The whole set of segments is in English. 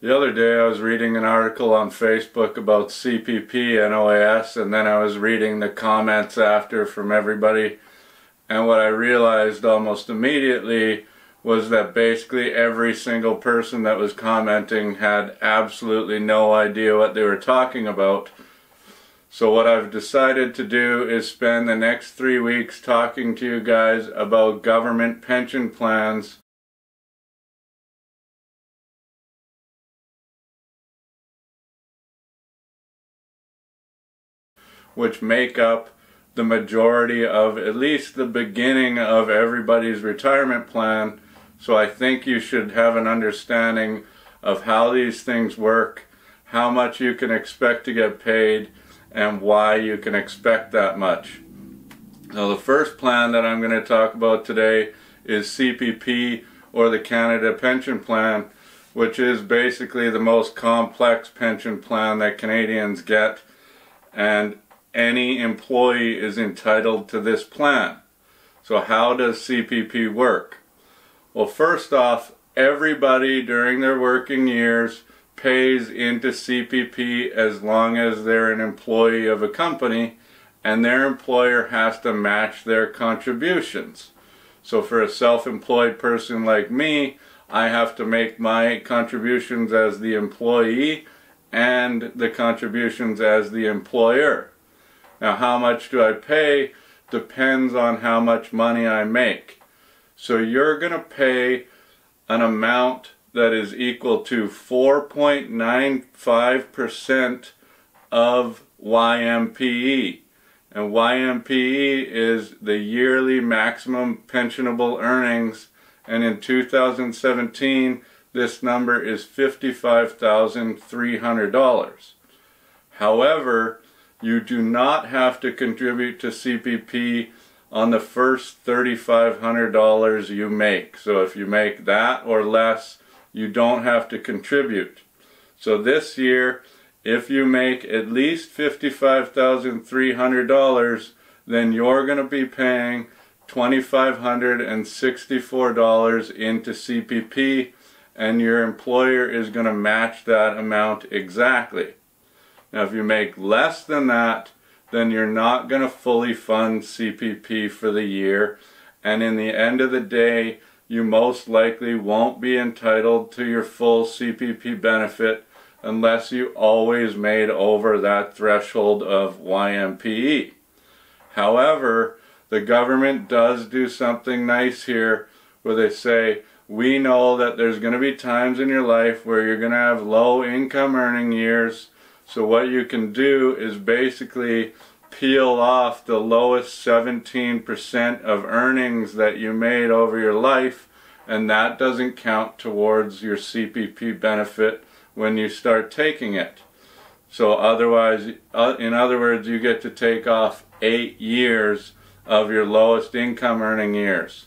The other day I was reading an article on Facebook about CPP and OAS, and then I was reading the comments after from everybody, and what I realized almost immediately was that basically every single person that was commenting had absolutely no idea what they were talking about. So what I've decided to do is spend the next 3 weeks talking to you guys about government pension plans which make up the majority of at least the beginning of everybody's retirement plan. So I think you should have an understanding of how these things work, how much you can expect to get paid, and why you can expect that much. Now the first plan that I'm going to talk about today is CPP, or the Canada Pension Plan, which is basically the most complex pension plan that Canadians get, and any employee is entitled to this plan. So how does CPP work? Well, first off, everybody during their working years pays into CPP as long as they're an employee of a company, and their employer has to match their contributions. So for a self-employed person like me, I have to make my contributions as the employee and the contributions as the employer. Now, how much do I pay depends on how much money I make. So you're going to pay an amount that is equal to 4.95% of YMPE. And YMPE is the yearly maximum pensionable earnings, and in 2017 this number is $55,300. However, you do not have to contribute to CPP on the first $3,500 you make. So if you make that or less, you don't have to contribute. So this year, if you make at least $55,300, then you're going to be paying $2,564 into CPP, and your employer is going to match that amount exactly. Now if you make less than that, then you're not going to fully fund CPP for the year, and in the end of the day you most likely won't be entitled to your full CPP benefit unless you always made over that threshold of YMPE. However, the government does do something nice here where they say, we know that there's going to be times in your life where you're going to have low income earning years. So what you can do is basically peel off the lowest 17% of earnings that you made over your life, and that doesn't count towards your CPP benefit when you start taking it. So otherwise, in other words, you get to take off 8 years of your lowest income earning years.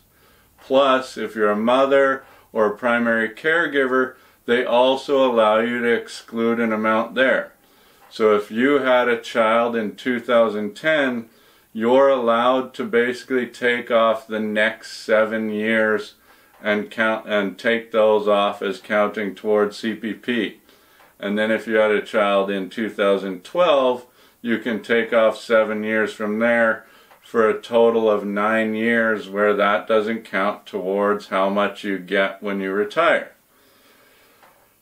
Plus, if you're a mother or a primary caregiver, they also allow you to exclude an amount there. So if you had a child in 2010, you're allowed to basically take off the next 7 years and take those off as counting towards CPP. And then if you had a child in 2012, you can take off 7 years from there for a total of 9 years where that doesn't count towards how much you get when you retire.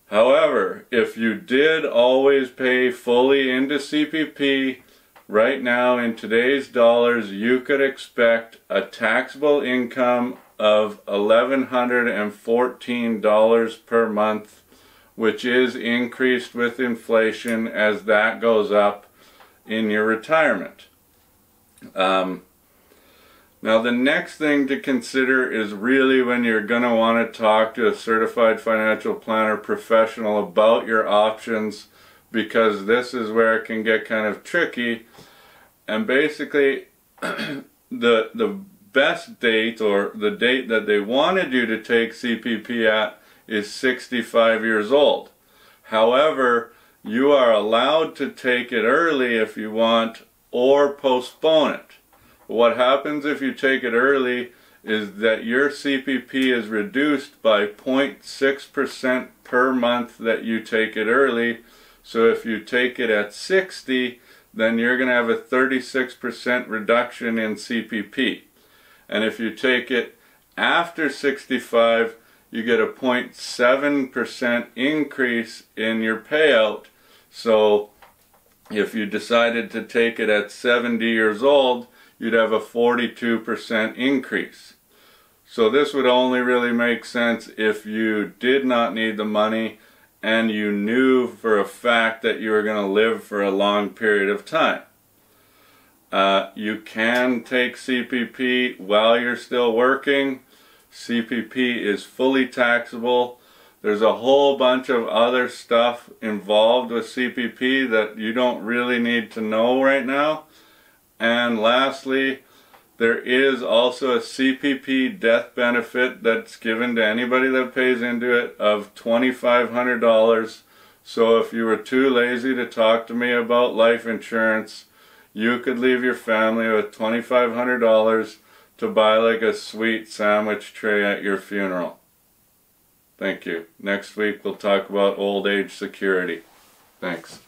However, if you did always pay fully into CPP, right now in today's dollars you could expect a taxable income of $1,114 per month, which is increased with inflation as that goes up in your retirement. Now the next thing to consider is really when you're going to want to talk to a certified financial planner professional about your options, because this is where it can get kind of tricky. And basically the best date, or the date that they wanted you to take CPP at, is 65 years old. However, you are allowed to take it early if you want, or postpone it. What happens if you take it early is that your CPP is reduced by 0.6% per month that you take it early. So if you take it at 60, then you're going to have a 36% reduction in CPP. And if you take it after 65, you get a 0.7% increase in your payout. So if you decided to take it at 70 years old, you'd have a 42% increase. So this would only really make sense if you did not need the money and you knew for a fact that you were going to live for a long period of time. You can take CPP while you're still working. CPP is fully taxable. There's a whole bunch of other stuff involved with CPP that you don't really need to know right now. And lastly, there is also a CPP death benefit that's given to anybody that pays into it of $2,500. So if you were too lazy to talk to me about life insurance, you could leave your family with $2,500 to buy like a sweet sandwich tray at your funeral. Thank you. Next week we'll talk about old age security. Thanks.